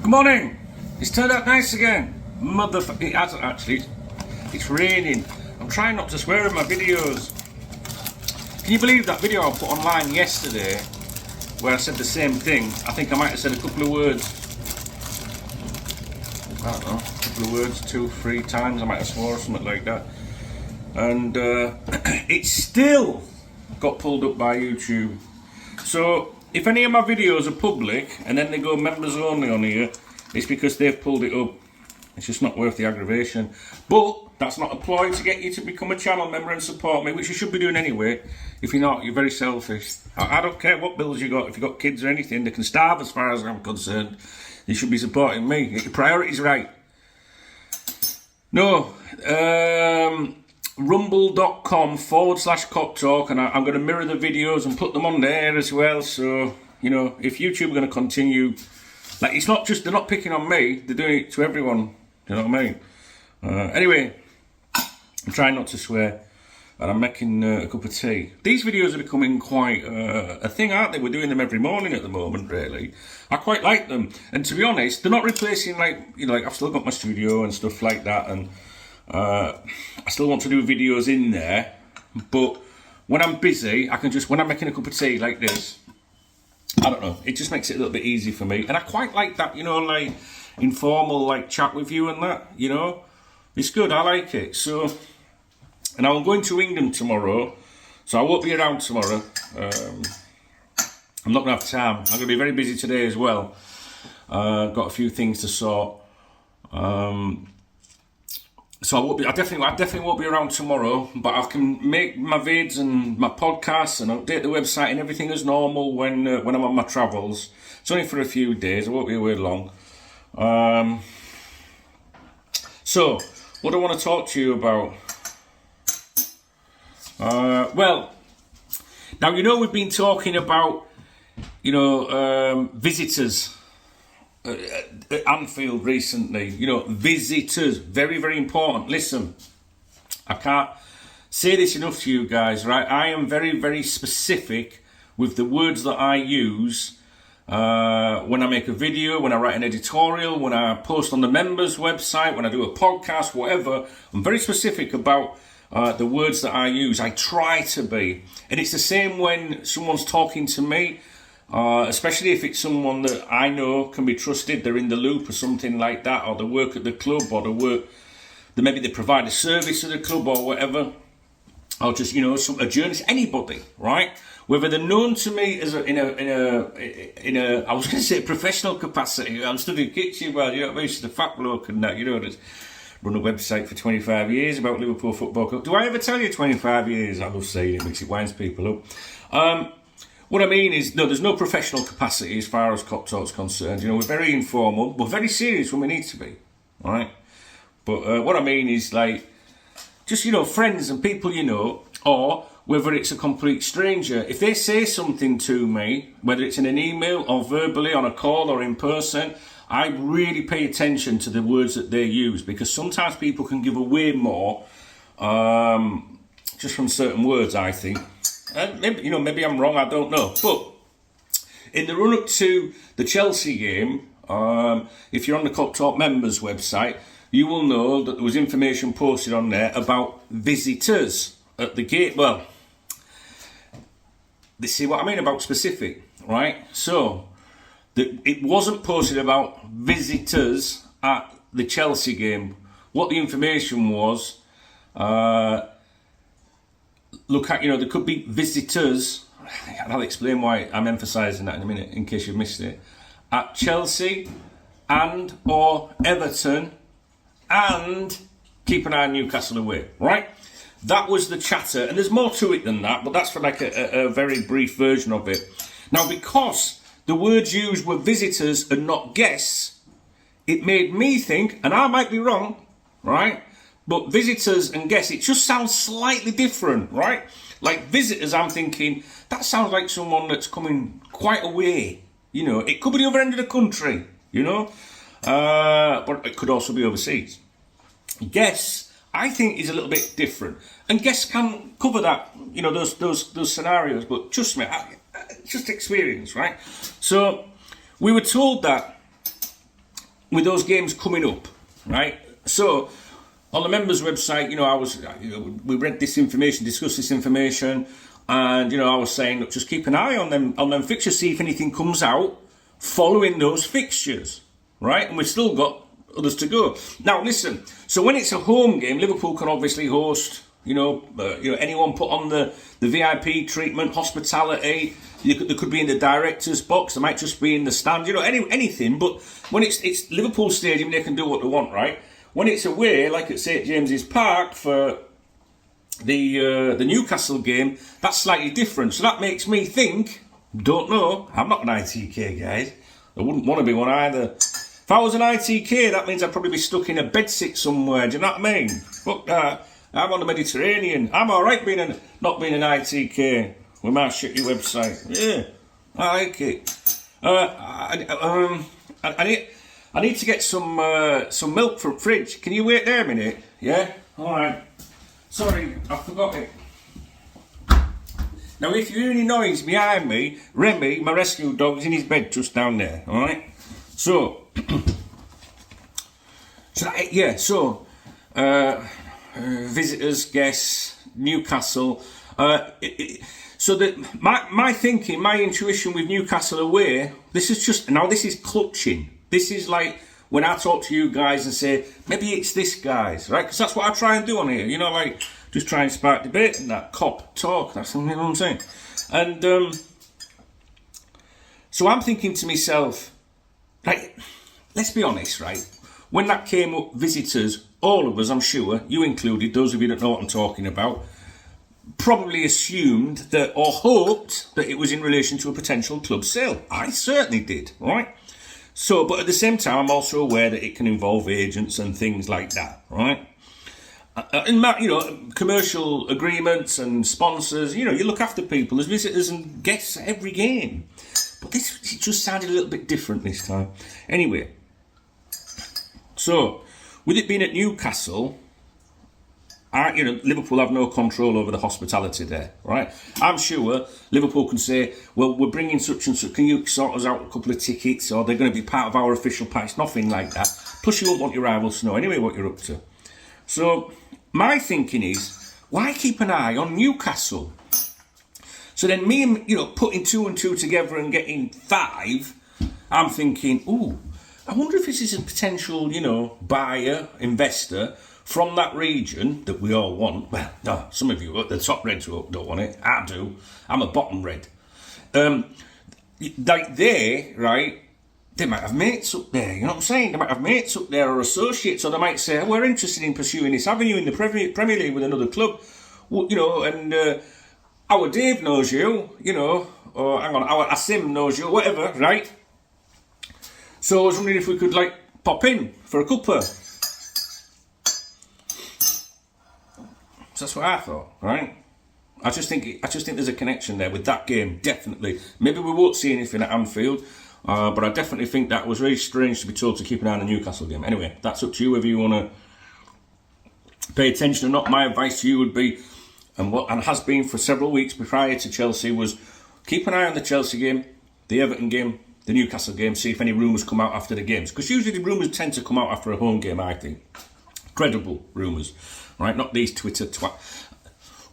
Good morning. It's turned out nice again. It hasn't actually. It's raining. I'm trying not to swear in my videos. Can you believe that video I put online yesterday where I said the same thing? I think I might have said a couple of words. I don't know, a couple of words, 2-3 times I might have swore or something like that. And it still got pulled up by YouTube. So if any of my videos are public and then they go members only on here, it's because they've pulled it up. It's just not worth the aggravation. But that's not a ploy to get you to become a channel member and support me, which you should be doing anyway. If you're not, you're very selfish. I don't care what bills you got. If you've got kids or anything, they can starve as far as I'm concerned. You should be supporting me. Get your priorities right. No, rumble.com/KopTalk, and I'm going to mirror the videos and put them on there as well. So, you know, if YouTube are going to continue, like, it's not just, they're not picking on me, they're doing it to everyone. You know what I mean? Anyway, I'm trying not to swear, and I'm making a cup of tea. These videos are becoming quite a thing, aren't they? We're doing them every morning at the moment, really. I quite like them, and to be honest, they're not replacing, like, you know, like, I've still got my studio and stuff like that, and I still want to do videos in there, but when I'm busy, I can just, when I'm making a cup of tea like this, I don't know, it just makes it a little bit easy for me, and I quite like that, you know, like, informal, like, chat with you and that, you know, it's good, I like it. So, and I'm going to England tomorrow, so I won't be around tomorrow. I'm not going to have time. I'm going to be very busy today as well. Got a few things to sort. So I won't be. I definitely won't be around tomorrow. But I can make my vids and my podcasts and update the website and everything as normal when I'm on my travels. It's only for a few days. I won't be away long. So what I want to talk to you about. Well, now, you know, we've been talking about, you know, visitors at Anfield recently. You know, visitors, very, very important. Listen, I can't say this enough to you guys, right? I am very, very specific with the words that I use when I make a video, when I write an editorial, when I post on the members website, when I do a podcast, whatever. I'm very specific about the words that I use. I try to be. And it's the same when someone's talking to me, especially if it's someone that I know can be trusted, they're in the loop or something like that, or they work at the club, or maybe they provide a service at the club or whatever, or just, you know, a journalist, anybody, right? Whether they're known to me as in a I was going to say professional capacity. I'm studying kitchen, well, you know what I mean, just a fat bloke and that, you know, that's run a website for 25 years about Liverpool Football Club. Do I ever tell you 25 years? I love saying it because it winds people up. What I mean is, no, there's no professional capacity as far as KopTalk's concerned. You know, we're very informal. We're very serious when we need to be, all right? But what I mean is, like, just, you know, friends and people you know, or whether it's a complete stranger. If they say something to me, whether it's in an email or verbally on a call or in person, I really pay attention to the words that they use, because sometimes people can give away more just from certain words, I think. And maybe, you know, maybe I'm wrong, I don't know. But in the run-up to the Chelsea game, if you're on the KopTalk members website, you will know that there was information posted on there about visitors at the gate. Well, they see what I mean about specific, right? So it wasn't posted about visitors at the Chelsea game. What the information was, look at, you know, there could be visitors, and I'll explain why I'm emphasising that in a minute in case you've missed it, at Chelsea and or Everton, and keep an eye on Newcastle away, right? That was the chatter, and there's more to it than that, but that's for like a very brief version of it. Now, because the words used were visitors and not guests, it made me think, and I might be wrong, right? But visitors and guests, it just sounds slightly different, right? Like visitors, I'm thinking, that sounds like someone that's coming quite away. You know, it could be the other end of the country, you know? But it could also be overseas. Guests, I think, is a little bit different. And guests can cover that, you know, those scenarios. But trust me, just experience, right? So we were told that with those games coming up, right? So on the members' website, we read this information, discussed this information, and I was saying, look, just keep an eye on them fixtures, see if anything comes out following those fixtures, right? And we've still got others to go. Now, listen. So when it's a home game, Liverpool can obviously host. Anyone put on the VIP treatment, hospitality. They could be in the director's box. They might just be in the stand. Anything. But when it's Liverpool Stadium, they can do what they want, right? When it's away, like at St James's Park for the Newcastle game, that's slightly different. So that makes me think. Don't know. I'm not an ITK, guys. I wouldn't want to be one either. If I was an ITK, that means I'd probably be stuck in a bedsit somewhere. Do you know what I mean? Fuck that. I'm on the Mediterranean. I'm all right not being an ITK with my shitty website. Yeah, I like it. I need to get some milk from the fridge. Can you wait there a minute? Yeah. All right. Sorry, I forgot it. Now, if you hear any noise behind me, Remy, my rescue dog, is in his bed just down there. All right. So, visitors, guests, Newcastle. So that my thinking, my intuition with Newcastle away, this is clutching. This is like when I talk to you guys and say, maybe it's this guys, right? Because that's what I try and do on here, like just try and spark debate and that KopTalk. That's what I'm saying. And so I'm thinking to myself, like, let's be honest, right? When that came up, visitors, all of us, I'm sure, you included, those of you that know what I'm talking about, probably assumed that or hoped that it was in relation to a potential club sale. I certainly did, right? So, but at the same time, I'm also aware that it can involve agents and things like that, right? And, commercial agreements and sponsors, you look after people as visitors and guests at every game. But it just sounded a little bit different this time. Anyway, so with it being at Newcastle, Liverpool have no control over the hospitality there, right? I'm sure Liverpool can say, well, we're bringing such and such, can you sort us out a couple of tickets, or they're going to be part of our official package, nothing like that. Plus, you won't want your rivals to know anyway what you're up to. So, my thinking is, why keep an eye on Newcastle? So then me and, putting 2 and 2 together and getting 5, I'm thinking, I wonder if this is a potential, buyer, investor from that region that we all want. Well, no, some of you, the top reds don't want it. I do. I'm a bottom red. Like they might have mates up there, you know what I'm saying? They might have mates up there or associates, or they might say, we're interested in pursuing this avenue in the Premier League with another club. Well, and our Dave knows you, or hang on, our Asim knows you, whatever, right? So I was wondering if we could, pop in for a cuppa. So that's what I thought, right? I just think there's a connection there with that game, definitely. Maybe we won't see anything at Anfield, but I definitely think that was very strange to be told to keep an eye on the Newcastle game. Anyway, that's up to you whether you want to pay attention or not. My advice to you would be, and has been for several weeks prior to Chelsea, was keep an eye on the Chelsea game, the Everton game, the Newcastle game, see if any rumours come out after the games. Because usually the rumours tend to come out after a home game, I think. Credible rumours, right? Not these Twitter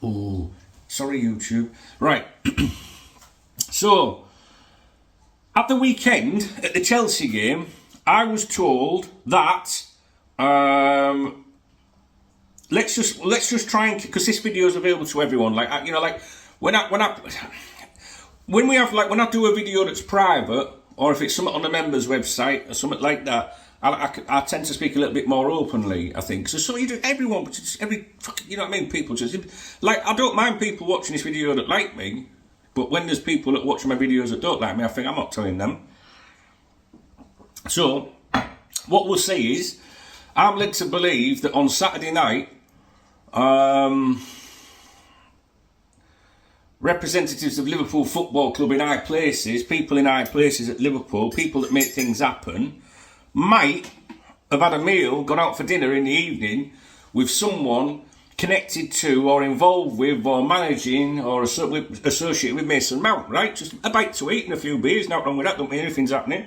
Oh, sorry YouTube. Right. So, at the weekend, at the Chelsea game, I was told that let's just try and, because this video is available to everyone. When I do a video that's private, or if it's something on the members' website or something like that, I tend to speak a little bit more openly, I think. So you do everyone, but just you know what I mean? People just, I don't mind people watching this video that like me, but when there's people that watch my videos that don't like me, I think I'm not telling them. So, what we'll say is, I'm led to believe that on Saturday night, representatives of Liverpool Football Club in high places, people in high places at Liverpool, people that make things happen, might have had a meal, gone out for dinner in the evening with someone connected to or involved with or managing or associated with Mason Mount, right? Just a bite to eat and a few beers, not wrong with that, don't mean anything's happening.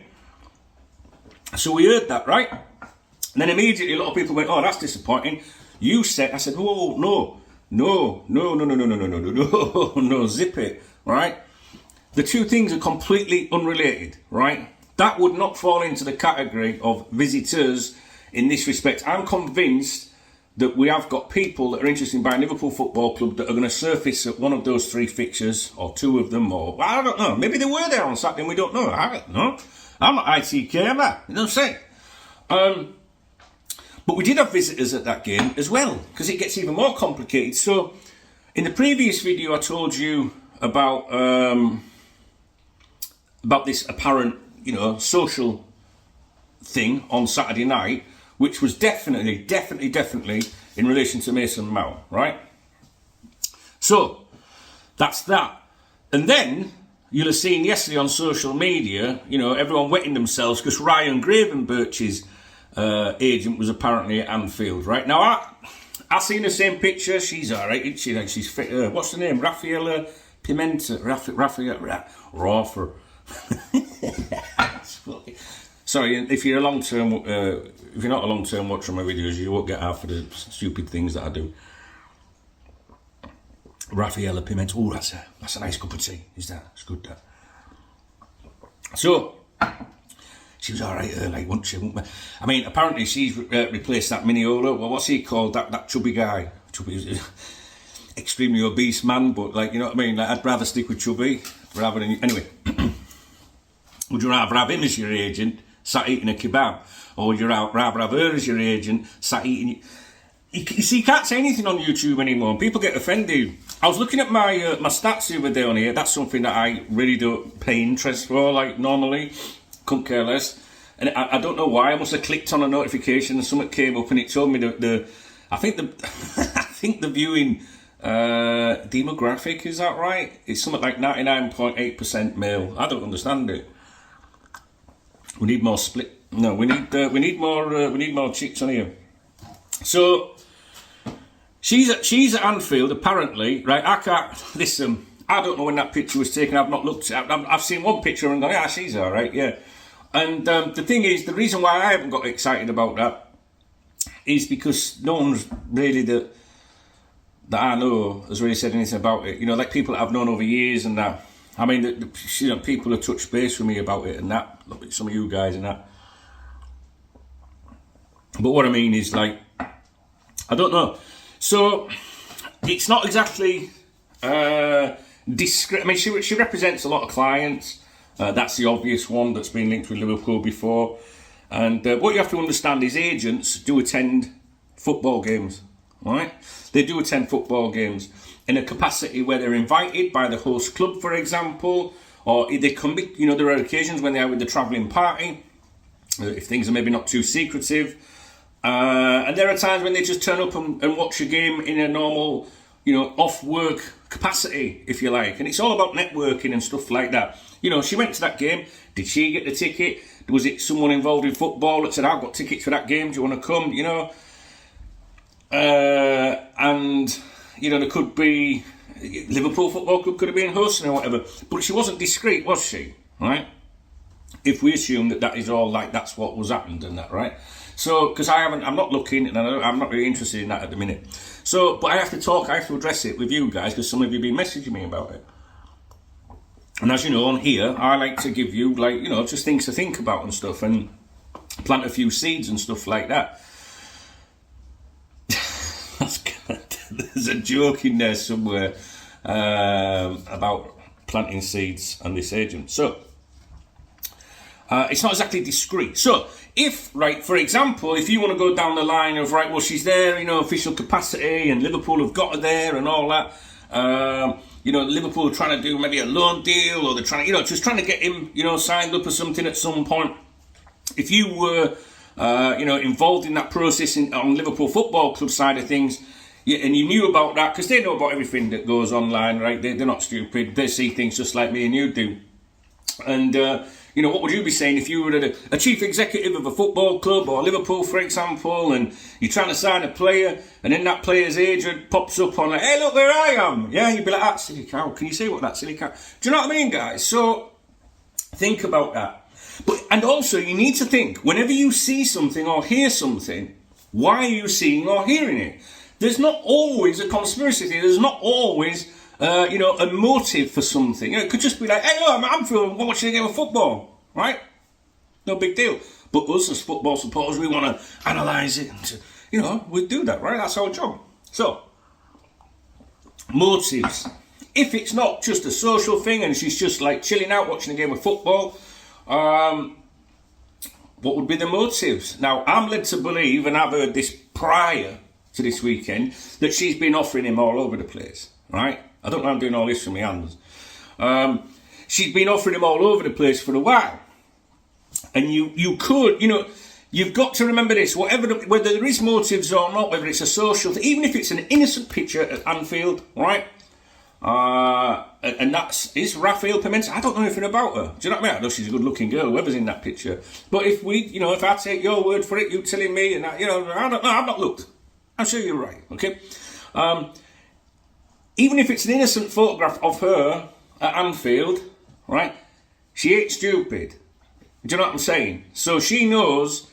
So we heard that, right? And then immediately a lot of people went, oh, that's disappointing. You said, I said, oh, no, zip it, right? The two things are completely unrelated, right? That would not fall into the category of visitors in this respect. I'm convinced that we have got people that are interested in buying Liverpool Football Club that are going to surface at one of those three fixtures, or two of them, or I don't know. Maybe they were there on Saturday and we don't know. I don't know. I'm not ITK, am I? You know what I'm saying? But we did have visitors at that game as well, because it gets even more complicated. So, in the previous video, I told you about this apparent, social thing on Saturday night, which was definitely in relation to Mason Mount, right? So, that's that. And then, you'll have seen yesterday on social media, everyone wetting themselves because Ryan Gravenberch's agent was apparently at Anfield, right? Now, I seen the same picture. She's all right, isn't she? Like, she's fit. What's the name? Raffaella Pimenta. Raffer. Sorry, if you're not a long-term watcher of my videos, you won't get half of the stupid things that I do. Raffaella Pimenta. Oh, that's a nice cup of tea. Is that? It's good, that. So, she was all right, wasn't she? I mean, apparently she's replaced that Miniola. Well, what's he called? That chubby guy. Chubby, extremely obese man, but you know what I mean? I'd rather stick with Chubby rather than... Anyway, would you rather have him as your agent, sat eating a kebab? Or would you rather have her as your agent, sat eating... You see, you can't say anything on YouTube anymore. People get offended. I was looking at my stats the other day on here. That's something that I really don't pay interest for, normally. Couldn't care less. And I don't know why. I must have clicked on a notification and something came up and it told me I think the viewing demographic, is that right? It's something like 99.8% male. I don't understand it. We need more split. No, we need more chicks on here. So she's at Anfield apparently, right? I can't listen. I don't know when that picture was taken. I've not looked at it. I've seen one picture and gone, yeah, she's all right, yeah. And the thing is, the reason why I haven't got excited about that is because no one's really that I know has really said anything about it. Like people that I've known over years and that. I mean, people have touched base with me about it and that. Some of you guys and that. But what I mean is, I don't know. So it's not exactly discreet. I mean, she represents a lot of clients. That's the obvious one that's been linked with Liverpool before. And what you have to understand is agents do attend football games, right? They do attend football games in a capacity where they're invited by the host club, for example, or they can be, there are occasions when they are with the travelling party, if things are maybe not too secretive. And there are times when they just turn up and watch a game in a normal, off-work capacity, if you like. And it's all about networking and stuff like that. She went to that game. Did she get the ticket? Was it someone involved in football that said, I've got tickets for that game, do you want to come? And, there could be... Liverpool Football Club could have been hosting or whatever. But she wasn't discreet, was she? Right? If we assume that is all that's what was happened and that, right? So, because I'm not looking and I'm not really interested in that at the minute. So, but I have to address it with you guys because some of you have been messaging me about it. And as you know, on here, I like to give you, just things to think about and stuff and plant a few seeds and stuff like that. That's good. There's a joke in there somewhere about planting seeds and this agent. So, it's not exactly discreet. So, for example, if you want to go down the line of, she's there, official capacity and Liverpool have got her there and all that, Liverpool are trying to do maybe a loan deal or they're trying to, just trying to get him, signed up or something at some point. If you were, involved in that process on Liverpool Football Club side of things, and you knew about that, because they know about everything that goes online, right? They're not stupid. They see things just like me and you do. And, what would you be saying if you were a chief executive of a football club or Liverpool, for example, and you're trying to sign a player, and then that player's agent pops up on hey, look where I am. Yeah, you'd be like, that silly cow. Can you see what that silly cow... Do you know what I mean, guys? So, think about that. And also, you need to think, whenever you see something or hear something, why are you seeing or hearing it? There's not always a conspiracy theory. There's not always, a motive for something. It could just be like, hey, look, I'm watching a game of football, right? No big deal. But us as football supporters, we want to analyse it. And we do that, right? That's our job. So, motives. If it's not just a social thing and she's just like chilling out watching a game of football, what would be the motives? Now, I'm led to believe, and I've heard this prior to this weekend, that she's been offering him all over the place, right? I don't know, I'm doing all this from my hands. She's been offering him all over the place for a while. And you could, you've got to remember this, whether there is motives or not, whether it's a social thing, even if it's an innocent picture at Anfield, right? And is Raphael Pimenta. I don't know anything about her. Do you know what I mean? I know she's a good-looking girl, whoever's in that picture. But if if I take your word for it, you telling me, and I don't know, I've not looked. I'm sure you're right. Okay. Even if it's an innocent photograph of her at Anfield, right? She ain't stupid. Do you know what I'm saying? So she knows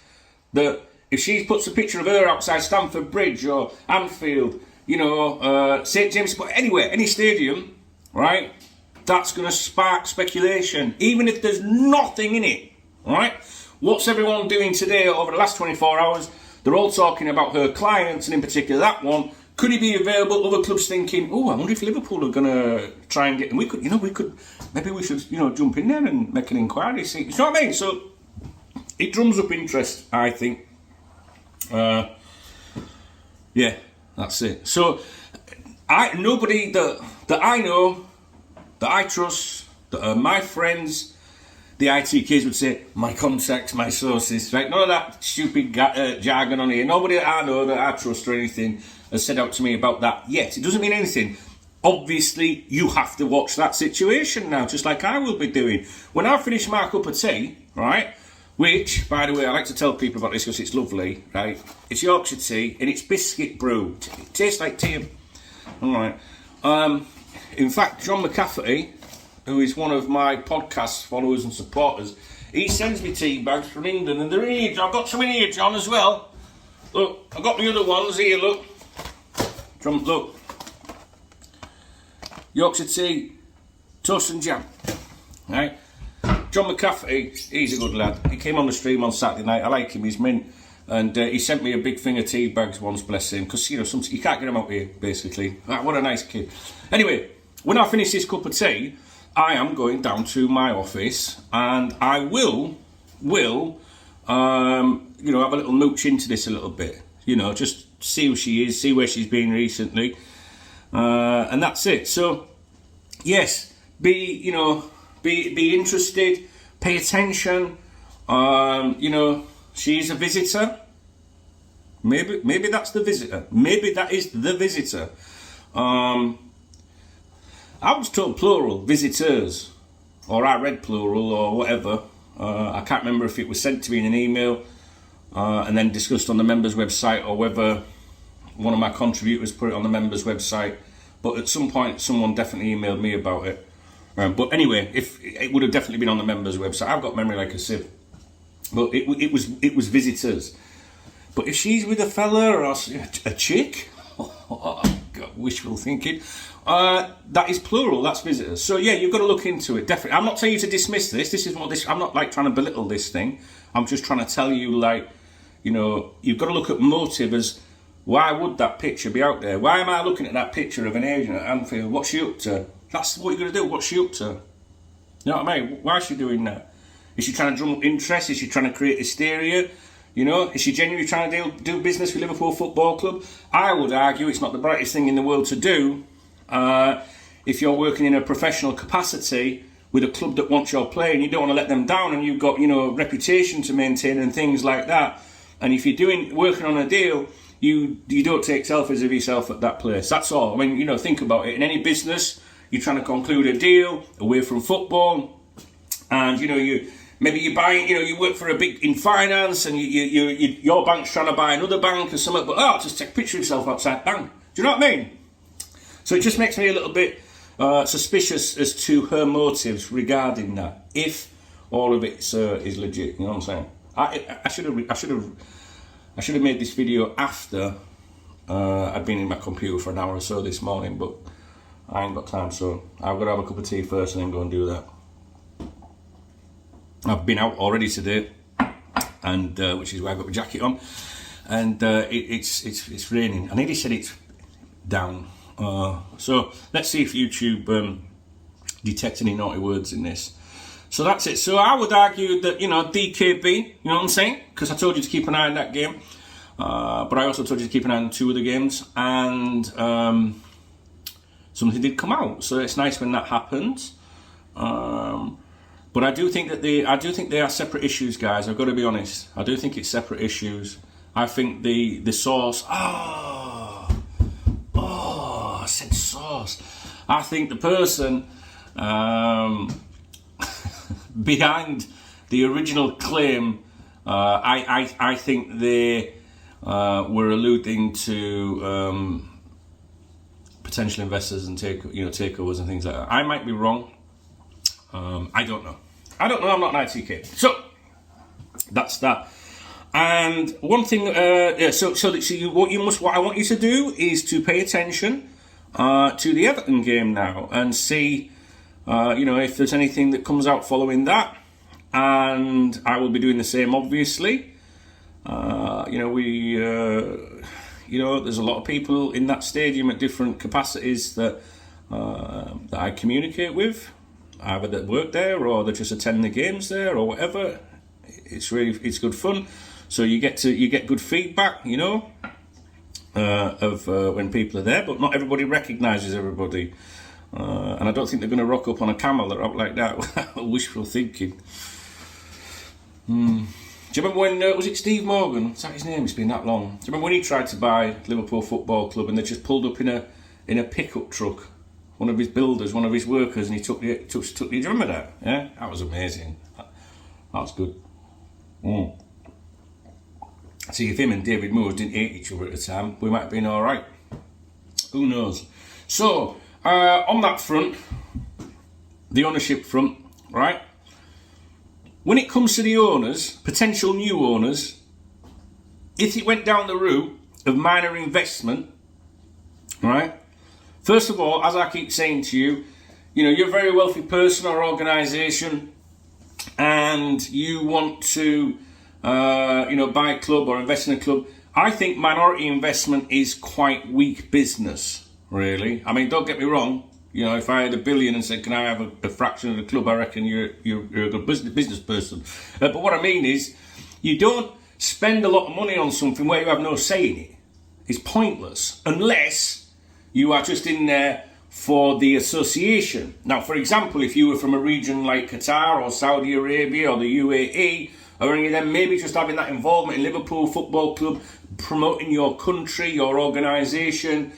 that if she puts a picture of her outside Stamford Bridge or Anfield, St James, but anywhere, any stadium, right? That's going to spark speculation, even if there's nothing in it, right? What's everyone doing today over the last 24 hours? They're all talking about her clients, and in particular that one. Could he be available? Other clubs thinking, I wonder if Liverpool are going to try and get him. Maybe we should, jump in there and make an inquiry. See, you know what I mean? So it drums up interest, I think. Yeah. That's it. So, nobody that I know, that I trust, that are my friends, the ITKs would say, my contacts, my sources, right? None of that stupid jargon on here. Nobody that I know that I trust or anything has said out to me about that yet. It doesn't mean anything. Obviously, you have to watch that situation now, just like I will be doing. When I finish my cup of tea, right? Which, by the way, I like to tell people about this because it's lovely, right? It's Yorkshire tea and it's biscuit brew. It tastes like tea. All right. In fact, John McCafferty, who is one of my podcast followers and supporters, he sends me tea bags from England, and they're here. I've got some in here, John, as well. Look, I've got the other ones here, look. John, look. Yorkshire tea, toast and jam. Right? John McCafferty, he's a good lad. He came on the stream on Saturday night. I like him, he's mint. And he sent me a big thing of tea bags once, bless him. Because, you can't get them out here, basically. What a nice kid. Anyway, when I finish this cup of tea, I am going down to my office. And I will have a little mooch into this a little bit. Just see who she is, see where she's been recently. And that's it. So, yes, be interested, pay attention. She's a visitor. Maybe that's the visitor. Maybe that is the visitor. I was told plural, visitors, or I read plural or whatever. I can't remember if it was sent to me in an email and then discussed on the members' website, or whether one of my contributors put it on the members' website. But at some point, someone definitely emailed me about it. But anyway, if it would have definitely been on the members' website. I've got memory like a sieve. But it was visitors. But if she's with a fella or a chick, God, wishful thinking, that is plural. That's visitors. So yeah, you've got to look into it. Definitely. I'm not telling you to dismiss this. I'm not like trying to belittle this thing. I'm just trying to tell you, you've got to look at motive as, why would that picture be out there? Why am I looking at that picture of an agent at Anfield? What's she up to? That's what you're going to do. What's she up to? You know what I mean? Why is she doing that? Is she trying to drum up interest? Is she trying to create hysteria? Is she genuinely trying to do business with Liverpool Football Club? I would argue it's not the brightest thing in the world to do if you're working in a professional capacity with a club that wants your play and you don't want to let them down, and you've got, reputation to maintain and things like that. And if you're working on a deal, you don't take selfies of yourself at that place. That's all. I mean, think about it. In any business, you're trying to conclude a deal away from football, and maybe you're buying, you work for a big in finance, and your bank's trying to buy another bank or something, but just take a picture of yourself outside bank. Do you know what I mean? So it just makes me a little bit suspicious as to her motives regarding that. If all of it is legit. You know what I'm saying? I should have made this video after I'd been in my computer for an hour or so this morning, but I ain't got time, so I've got to have a cup of tea first and then go and do that. I've been out already today, and which is why I've got my jacket on, and it's raining. I nearly said it's down. So let's see if YouTube detects any naughty words in this. So that's it. So I would argue that, you know, DKB, you know what I'm saying? Because I told you to keep an eye on that game. But I also told you to keep an eye on 2 other games. And something did come out. So it's nice when that happens. But I do think that they are separate issues, guys. I've got to be honest. I do think it's separate issues. I think the source... I said source. I think the person... behind the original claim, I think they were alluding to potential investors and takeovers and things like that. I might be wrong. I don't know. I'm not an ITK. So that's that. And one thing, what I want you to do is to pay attention to the Everton game now and see. If there's anything that comes out following that, and I will be doing the same, obviously. There's a lot of people in that stadium at different capacities that I communicate with, either that work there or that just attend the games there or whatever. It's good fun. So you get good feedback, of when people are there, but not everybody recognises everybody. And I don't think they're going to rock up on a camel that out like that. Wishful thinking. Do you remember when, was it Steve Morgan? Is that his name? It's been that long. Do you remember when he tried to buy Liverpool Football Club and they just pulled up in a pickup truck? One of his builders, one of his workers, and he took the. Do you remember that? Yeah, that was amazing. That was good. See, if him and David Moores didn't hate each other at the time, we might have been all right. Who knows? So. On that front, the ownership front, right? When it comes to the owners, potential new owners, if it went down the route of minor investment, right? First of all, as I keep saying to you, you're a very wealthy person or organisation, and you want to, buy a club or invest in a club. I think minority investment is quite weak business. Really, I mean, don't get me wrong. If I had $1 billion and said, "Can I have a fraction of the club?" I reckon you're a good business person. But what I mean is, you don't spend a lot of money on something where you have no say in it. It's pointless unless you are just in there for the association. Now, for example, if you were from a region like Qatar or Saudi Arabia or the UAE or any of them, maybe just having that involvement in Liverpool Football Club, promoting your country, your organisation.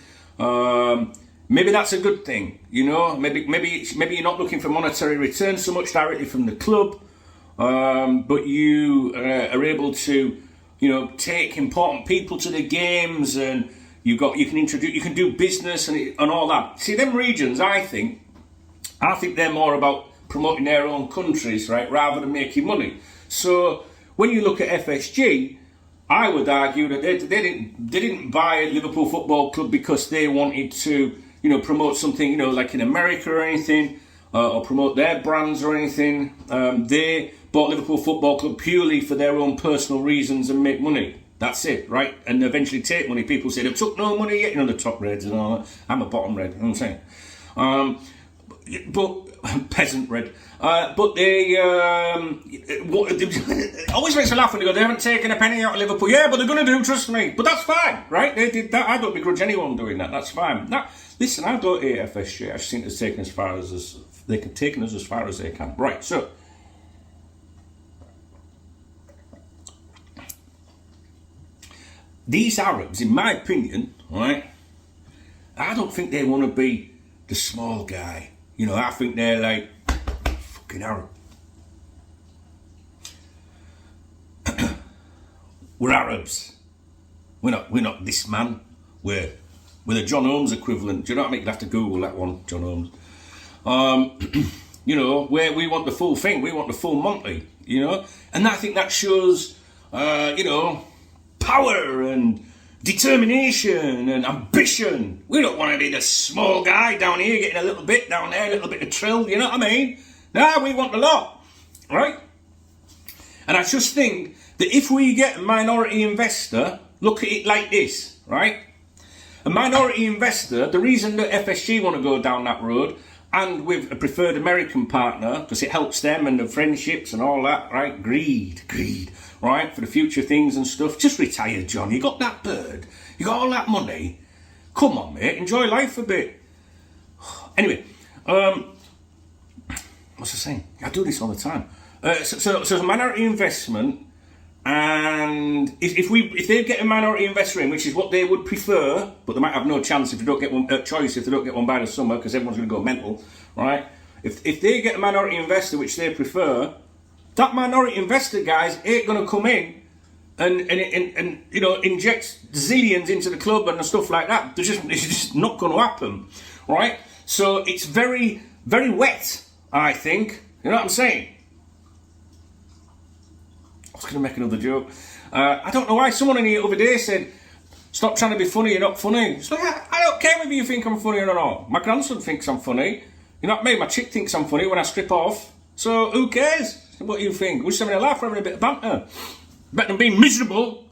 Maybe that's a good thing, Maybe you're not looking for monetary return so much directly from the club, but you are able to, take important people to the games, and you can do business and all that. See, them regions, I think they're more about promoting their own countries, right, rather than making money. So when you look at FSG. I would argue that they didn't buy Liverpool Football Club because they wanted to, promote something, like in America or anything, or promote their brands or anything. They bought Liverpool Football Club purely for their own personal reasons and make money. That's it, right? And eventually take money. People say they took no money yet, the top reds and all that. I'm a bottom red, you know what I'm saying? But peasant red. But they always makes me laugh when they go, they haven't taken a penny out of Liverpool. Yeah, but they're going to do, trust me. But that's fine, right? They did that. I don't begrudge anyone doing that. That's fine. Listen, I don't hate FSG. I just think it's taken us as far as they can. Right, so. These Arabs, in my opinion, right, I don't think they want to be the small guy. I think they're like fucking Arab. We're Arabs. We're not this man. We're the John Holmes equivalent. Do you know what I mean? You'd have to Google that one, John Holmes. you know, where we want the full thing, we want the full Monty, you know, and I think that shows, you know, power and determination and ambition. We don't want to be the small guy down here getting a little bit down there, a little bit of trill, you know what I mean? No, we want the lot, right? And I just think that if we get a minority investor, look at it like this, right? A minority investor, the reason that FSG want to go down that road, and with a preferred American partner, because it helps them and the friendships and all that, right? Greed, right? For the future things and stuff. Just retire, John. You got that bird. You got all that money. Come on, mate. Enjoy life a bit. Anyway, what's I saying? I do this all the time. So minority investment, and if they get a minority investor in, which is what they would prefer, but they might have no chance if they don't get one choice if they don't get one by the summer because everyone's going to go mental, right? If they get a minority investor which they prefer, that minority investor, guys, ain't going to come in and you know, inject zillions into the club and stuff like that. It's just not going to happen, right? So it's very, very wet, I think. You know what I'm saying? I was going to make another joke. I don't know why someone in here the other day said, stop trying to be funny, you're not funny. It's like, I don't care whether you think I'm funny or not. My grandson thinks I'm funny. You know what I mean? My chick thinks I'm funny when I strip off. So who cares what you think? We're just having a laugh, we're having a bit of banter. Better than being miserable.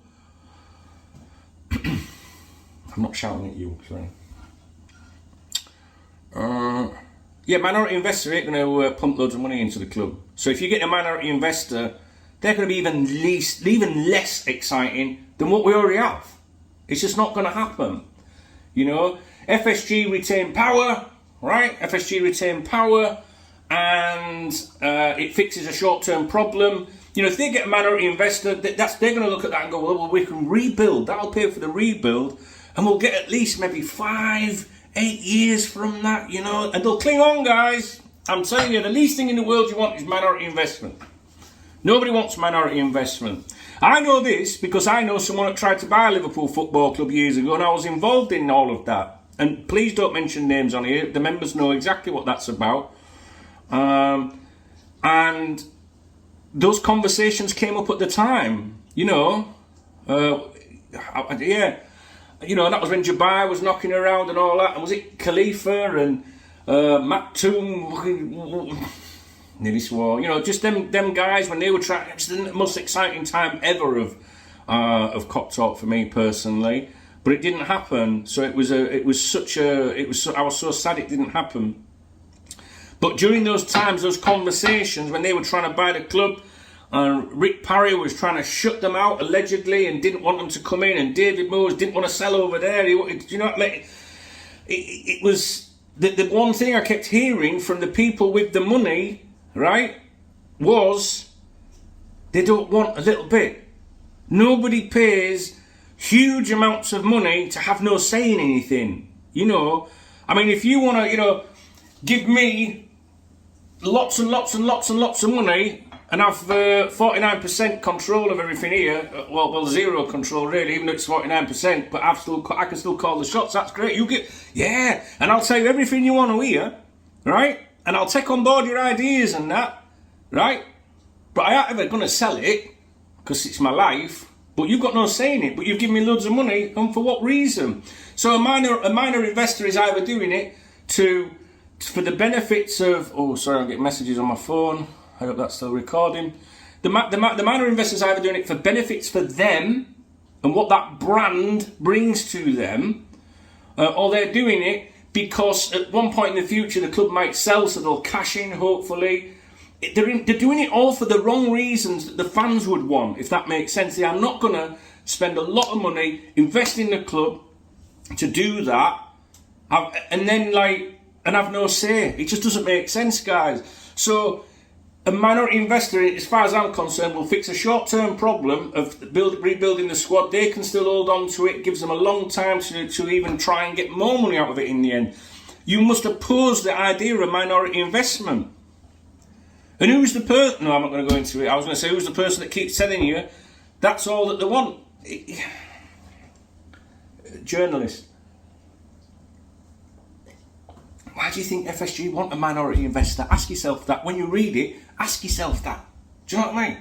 I'm not shouting at you, sorry. Yeah, minority investor ain't going to pump loads of money into the club. So if you get a minority investor, they're going to be even less exciting than what we already have. It's just not going to happen. You know, FSG retain power, right? FSG retain power, and it fixes a short-term problem. You know, if they get a minority investor, they're going to look at that and go, well, we can rebuild. That'll pay for the rebuild, and we'll get at least maybe 5-8 years from that, you know, and they'll cling on, guys. I'm telling you, the least thing in the world you want is minority investment. Nobody wants minority investment. I know this because I know someone that tried to buy a Liverpool Football Club years ago, and I was involved in all of that. And please don't mention names on here. The members know exactly what that's about. And those conversations came up at the time, you know. Yeah. You know, that was when Jabai was knocking around and all that. And was it Khalifa and Maktoum? Nearly swore. You know, just them guys when they were trying. It's the most exciting time ever of KopTalk for me personally. But it didn't happen. So I was so sad it didn't happen. But during those times, those conversations when they were trying to buy the club, Rick Parry was trying to shut them out allegedly and didn't want them to come in, and David Moores didn't want to sell over there. He wanted, you know, like it was the one thing I kept hearing from the people with the money, right, was they don't want a little bit. Nobody pays huge amounts of money to have no say in anything. You know, I mean, if you want to, you know, give me lots and lots and lots and lots of money and have 49% control of everything here, well, zero control really, even though it's 49%, but I can still call the shots. That's great. You get, yeah, and I'll tell you everything you want to hear, right? And I'll take on board your ideas and that, right? But I ain't ever going to sell it because it's my life. But you've got no say in it. But you've given me loads of money, and for what reason? So a minor investor is either doing it for the benefits of. Oh, sorry, I'm getting messages on my phone. I hope that's still recording. The minor investor is either doing it for benefits for them and what that brand brings to them, or they're doing it because at one point in the future the club might sell, so they'll cash in, hopefully. They're doing it all for the wrong reasons that the fans would want, if that makes sense. They are not going to spend a lot of money, invest in the club to do that, and then and have no say. It just doesn't make sense, guys. So a minority investor, as far as I'm concerned, will fix a short-term problem of rebuilding the squad. They can still hold on to it. It gives them a long time to even try and get more money out of it in the end. You must oppose the idea of minority investment. And who's the person? No, I'm not going to go into it. I was going to say, who's the person that keeps telling you that's all that they want? Journalist. why do you think FSG want a minority investor? Ask yourself that. When you read it, ask yourself that. Do you know what I mean?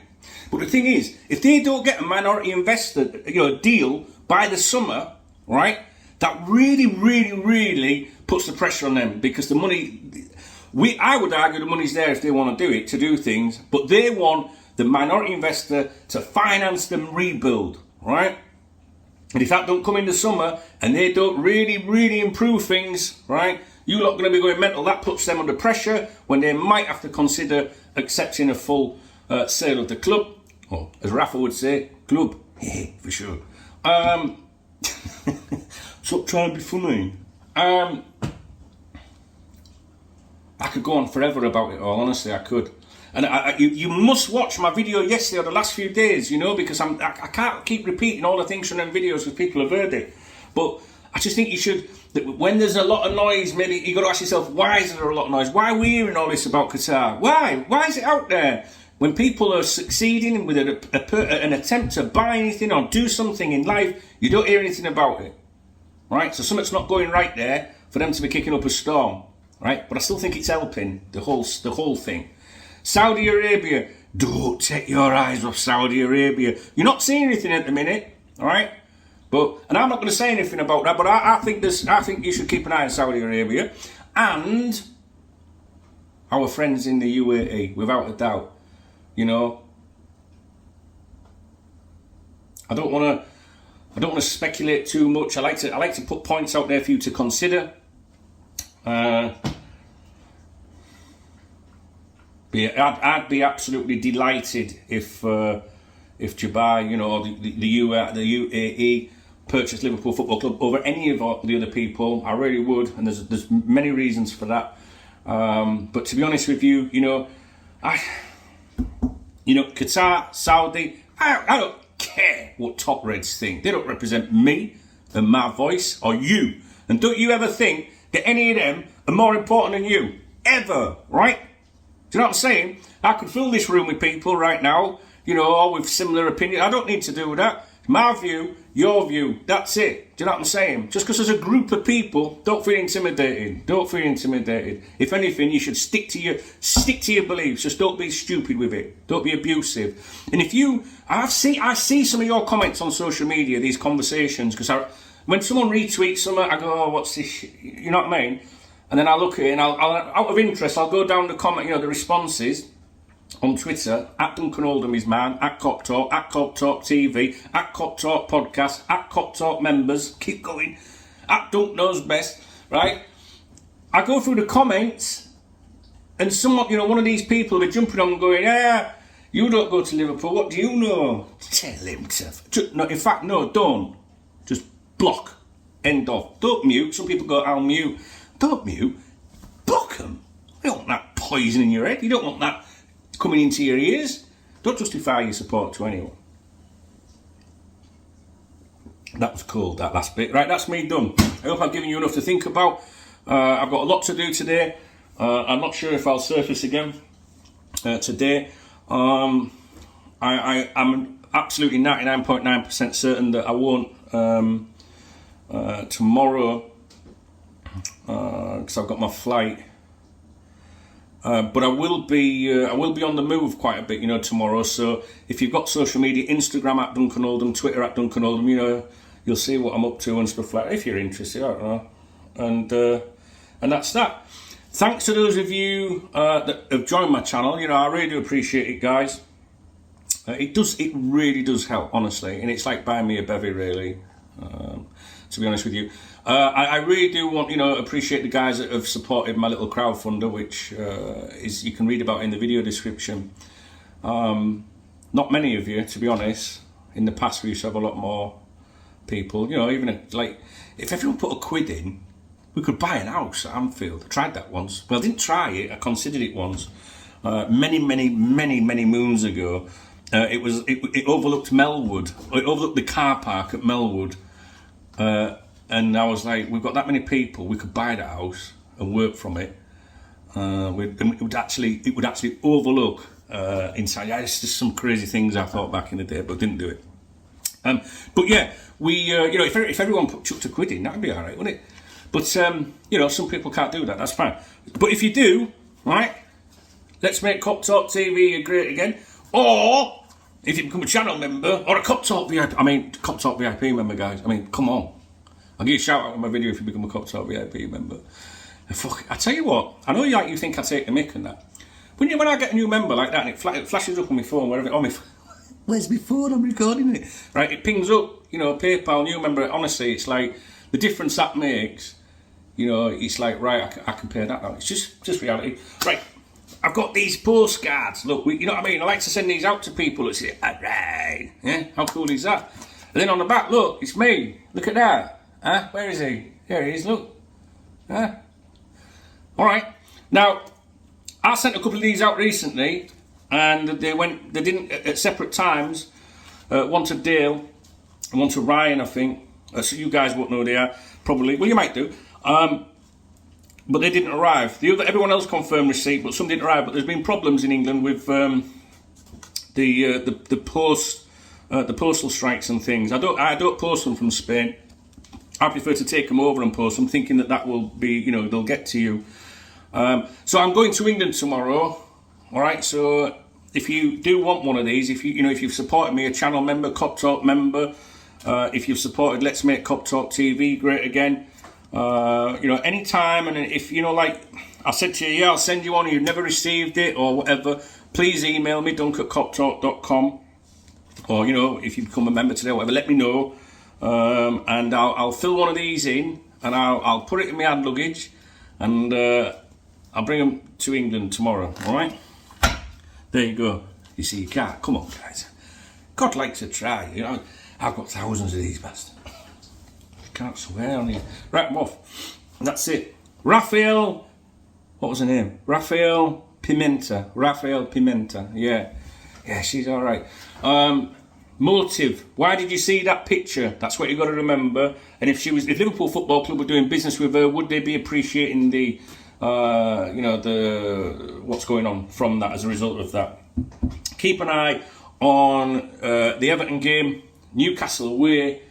But the thing is, if they don't get a minority investor, deal by the summer, right, that really, really, really puts the pressure on them, because the money, I would argue the money's there if they want to do it, to do things, but they want the minority investor to finance them rebuild, right? And if that don't come in the summer and they don't really, really improve things, right, you lot going to be going mental. That puts them under pressure when they might have to consider accepting a full sale of the club, or as Rafa would say, club, for sure. Stop trying to be funny. I could go on forever about it all, honestly, I could. And you must watch my video yesterday or the last few days, because I can't keep repeating all the things from them videos because people have heard it. But I just think you should, that when there's a lot of noise, maybe you got to ask yourself, why is there a lot of noise? Why are we hearing all this about Qatar? Why? Why is it out there? When people are succeeding with an attempt to buy anything or do something in life, you don't hear anything about it, right? So something's not going right there for them to be kicking up a storm, right? But I still think it's helping the whole thing. Saudi Arabia, don't take your eyes off Saudi Arabia. You're not seeing anything at the minute, all right? And I'm not going to say anything about that. But I think you should keep an eye on Saudi Arabia and our friends in the UAE, without a doubt. I don't want to speculate too much. I like to put points out there for you to consider. I'd be absolutely delighted if Dubai, or the UAE purchased Liverpool Football Club over any of the other people. I really would, and there's many reasons for that. But to be honest with you, Qatar, Saudi, I don't care what top Reds think. They don't represent me and my voice or you. And don't you ever think that any of them are more important than you, ever, right? Do you know what I'm saying? I could fill this room with people right now, all with similar opinions. I don't need to do that. My view, your view, that's it. Do you know what I'm saying? Just because there's a group of people, don't feel intimidated. Don't feel intimidated. If anything, you should stick to your beliefs. Just don't be stupid with it. Don't be abusive. And I see some of your comments on social media, these conversations, because when someone retweets something, I go, oh, what's this? You know what I mean? And then I look at it, and I'll out of interest, I'll go down the comment, the responses on Twitter, at Duncan Oldham is man, at KopTalk, at KopTalk TV, at KopTalk Podcast, at KopTalk members, keep going, at Dunk Knows Best, right? I go through the comments, and someone, one of these people are jumping on and going, you don't go to Liverpool, what do you know? Tell him to... No, in fact, no, don't. Just block. End off. Don't mute. Some people go, I'll mute. Don't mute. Block them. You don't want that poison in your head. You don't want that coming into your ears. Don't justify your support to anyone. That was cool, that last bit. Right, that's me done. I hope I've given you enough to think about. I've got a lot to do today. I'm not sure if I'll surface again today. I'm absolutely 99.9% certain that I won't tomorrow, because I've got my flight. But I will be on the move quite a bit, tomorrow. So if you've got social media, Instagram at Duncan Oldham, Twitter at Duncan Oldham, you'll see what I'm up to and stuff like that. If you're interested, I don't know. And that's that. Thanks to those of you that have joined my channel. I really do appreciate it, guys. It really does help, honestly, and it's like buying me a bevy, really. To be honest with you, I really do want appreciate the guys that have supported my little crowdfunder, which you can read about in the video description. Not many of you, to be honest. In the past, we used to have a lot more people. Even if everyone put £1 in, we could buy an house at Anfield. I tried that once. Well, I didn't try it. I considered it once. Many moons ago. It overlooked Melwood. It overlooked the car park at Melwood. And I was like, we've got that many people, we could buy the house and work from it. It would actually overlook inside. Yeah, it's just some crazy things I thought back in the day, but didn't do it. But yeah, we if everyone chucked £1 in, that'd be all right, wouldn't it? But, you know, some people can't do that, that's fine. But if you do, right, let's make KopTalk TV great again. Or, if you become a channel member, or a KopTalk VIP member, guys. I mean, come on. I'll give you a shout out on my video if you become a KopTalk VIP member. And fuck, I tell you what, I know you think I take the mick and that. When I get a new member like that and it flashes up on my phone, wherever, where's my phone? I'm recording it. Right, it pings up, you know, PayPal, new member. Honestly, it's like, the difference that makes, you know, it's like, right, I can pay that now. It's just reality. Right, I've got these postcards. Look, you know what I mean? I like to send these out to people that say, alright, yeah, how cool is that? And then on the back, look, it's me. Look at that. Huh? Where is he? There he is, look. Huh? Alright, now, I sent a couple of these out recently, and they didn't, at separate times, one to Dale, and one to Ryan, I think. So you guys won't know who they are, probably. Well, you might do. But they didn't arrive. Everyone else confirmed receipt, but some didn't arrive. But there's been problems in England with the postal strikes and things. I don't post them from Spain. I prefer to take them over and post them, thinking that will be, you know, they'll get to you. So I'm going to England tomorrow. All right. So if you do want one of these, if you've supported me, a channel member, KopTalk member, if you've supported Let's Make KopTalk TV great again. You know, anytime, and if, you know, like I said to you, yeah, I'll send you one, you've never received it or whatever, please email me, dunk@koptalk.com, or, you know, if you become a member today or whatever, let me know, and I'll fill one of these in, and I'll put it in my hand luggage, and I'll bring them to England tomorrow, alright? There you go. You see, you can't, come on guys, God likes to try, you know, I've got thousands of these bastards. Can't swear on you. Right, I'm off. And that's it. Raphael, what was her name? Raphael Pimenta. Yeah, she's all right. Motive. Why did you see that picture? That's what you got to remember. And if Liverpool Football Club were doing business with her, would they be appreciating the, you know, what's going on from that as a result of that? Keep an eye on the Everton game, Newcastle away.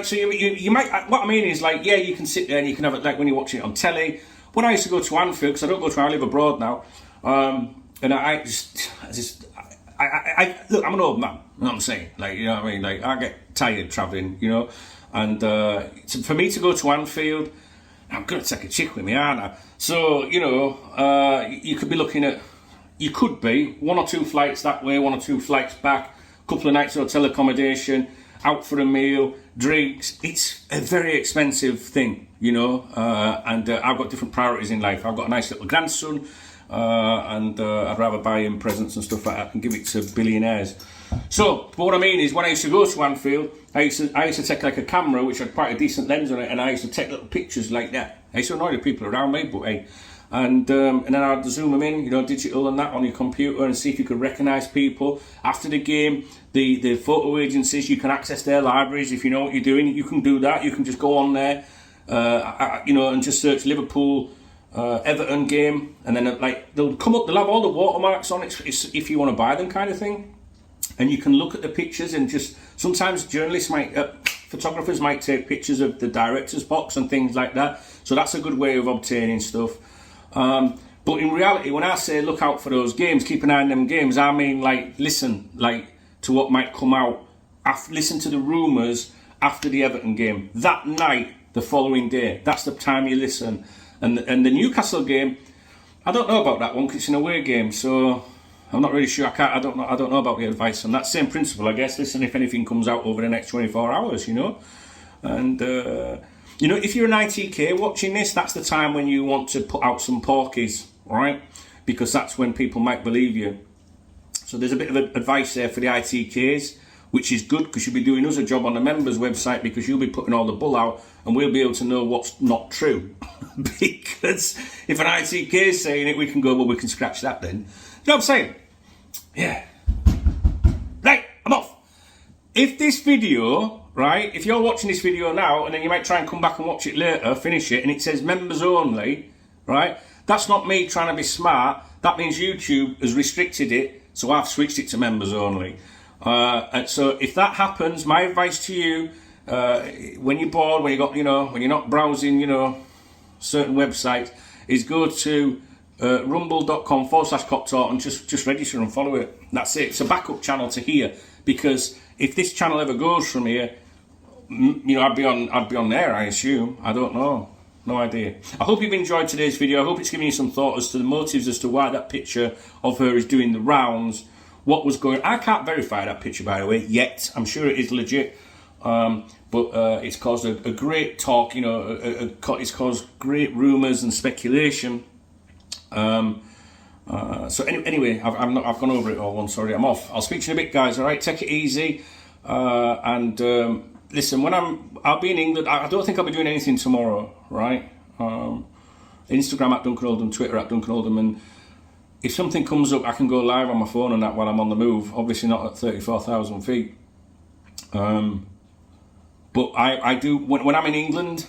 So you might, what I mean is, like, yeah, you can sit there and you can have it like when you're watching it on telly. When I used to go to Anfield, because I don't go to, I live abroad now, and I look, I'm an old man, you know what I'm saying? Like, you know what I mean? Like, I get tired travelling, you know, and for me to go to Anfield, I'm going to take a chick with me, aren't I? So, you know, you could be looking at, you could be 1 or 2 flights that way, 1 or 2 flights back, couple of nights hotel accommodation, out for a meal, drinks. It's a very expensive thing, you know, and I've got different priorities in life. I've got a nice little grandson, and I'd rather buy him presents and stuff like that and give it to billionaires. So, but what I mean is, when I used to go to Anfield, I used to take like a camera which had quite a decent lens on it, and I used to take little pictures like that. I used to annoy the people around me, but hey, and then I'd zoom them in, you know, digital and that on your computer, and see if you could recognise people. After the game, the photo agencies, you can access their libraries. If you know what you're doing, you can do that. You can just go on there, you know, and just search Liverpool Everton game, and then like they'll come up. They'll have all the watermarks on it if you want to buy them, kind of thing. And you can look at the pictures, and just sometimes journalists photographers might take pictures of the director's box and things like that. So that's a good way of obtaining stuff. But in reality, when I say look out for those games, keep an eye on them games, I mean, like, listen, like, to what might come out. Listen to the rumours after the Everton game. That night, the following day, that's the time you listen. And the Newcastle game, I don't know about that one because it's an away game, so I'm not really sure. I don't know about the advice on that. Same principle, I guess. Listen if anything comes out over the next 24 hours, you know. And you know, if you're an ITK watching this, that's the time when you want to put out some porkies, all right? Because that's when people might believe you. So there's a bit of advice there for the ITKs, which is good because you'll be doing us a job on the members website, because you'll be putting all the bull out and we'll be able to know what's not true. Because if an ITK is saying it, we can go, well, we can scratch that then. You know what I'm saying? Yeah. Right, I'm off. If this video, right, if you're watching this video now and then you might try and come back and watch it later, finish it, and it says members only, right, that's not me trying to be smart. That means YouTube has restricted it, so I've switched it to members only. And so if that happens, my advice to you, when you're bored, when you're not browsing, certain websites, is go to rumble.com/KopTalk and just register and follow it. That's it. It's a backup channel to here, because if this channel ever goes from here, I'd be on there, I assume. I don't know. No idea. I hope you've enjoyed today's video. I hope it's given you some thought as to the motives as to why that picture of her is doing the rounds. What was going... I can't verify that picture, by the way, yet. I'm sure it is legit. But it's caused a great talk, it's caused great rumours and speculation. So anyway, I've gone over it all once already. I'm off. I'll speak to you in a bit, guys, alright? Take it easy. Listen, I'll be in England. I don't think I'll be doing anything tomorrow, right? Instagram at Duncan Oldham, Twitter at Duncan Oldham, and if something comes up, I can go live on my phone and that while I'm on the move. Obviously not at 34,000 feet. But I do, when I'm in England,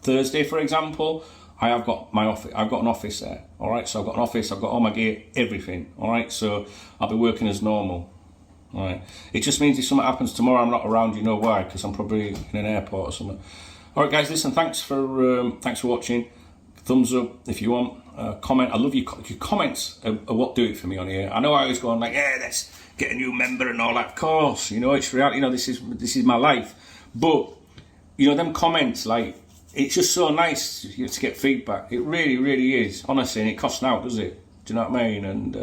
Thursday, for example, I've got an office there, all right? So I've got an office, I've got all my gear, everything, all right? So I'll be working as normal, all right? It just means if something happens tomorrow, I'm not around, you know why? Because I'm probably in an airport or something. All right, guys, listen, thanks for watching. Thumbs up if you want. Comment. I love your comments are what do it for me on here. I know I always go on like, yeah, let's get a new member and all that. Of course, it's reality. This is my life. But them comments, like, it's just so nice to get feedback. It really, really is. Honestly, and it costs now, does it? Do you know what I mean? And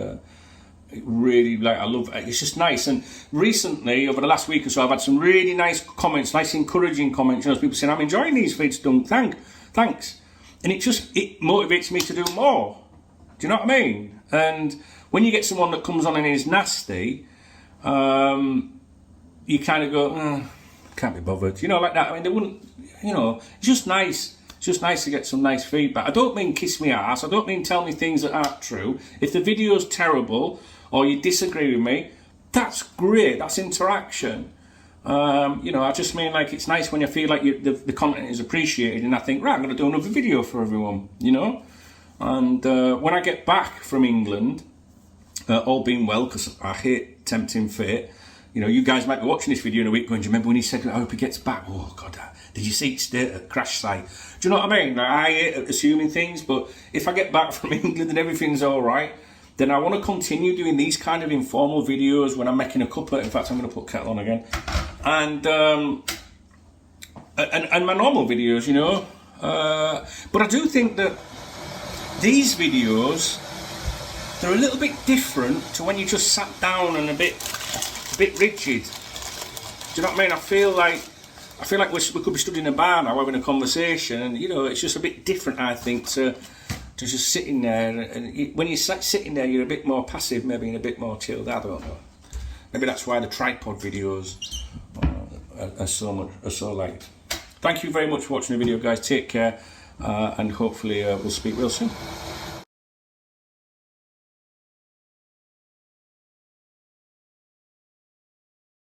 it really, I love it. It's just nice. And recently, over the last week or so, I've had some really nice comments, nice encouraging comments. People saying, I'm enjoying these feeds, Dunk. Thanks. And it motivates me to do more. Do you know what I mean? And when you get someone that comes on and is nasty, you kind of go, can't be bothered. Like that. I mean, they wouldn't, it's just nice. It's just nice to get some nice feedback. I don't mean kiss me ass. I don't mean tell me things that aren't true. If the video's terrible or you disagree with me, that's great. That's interaction. I just mean, like, it's nice when you feel like the content is appreciated, and I think, right, I'm going to do another video for everyone, And when I get back from England, all being well, because I hate tempting fate, you guys might be watching this video in a week going, do you remember when he said, I hope he gets back? Oh, God, did you see it stay at crash site? Do you know what I mean? Like, I hate assuming things, but if I get back from England and everything's all right, then I want to continue doing these kind of informal videos when I'm making a cuppa. In fact, I'm going to put kettle on again. And my normal videos, but I do think that these videos, they're a little bit different to when you just sat down and a bit rigid. Do you know what I mean? I feel like we could be stood in a bar now having a conversation, and it's just a bit different, I think, to just sitting there. And when you're sitting there, you're a bit more passive, maybe, and a bit more chilled. I don't know. Maybe that's why the tripod videos are so liked. Thank you very much for watching the video, guys. Take care, and hopefully we'll speak real soon.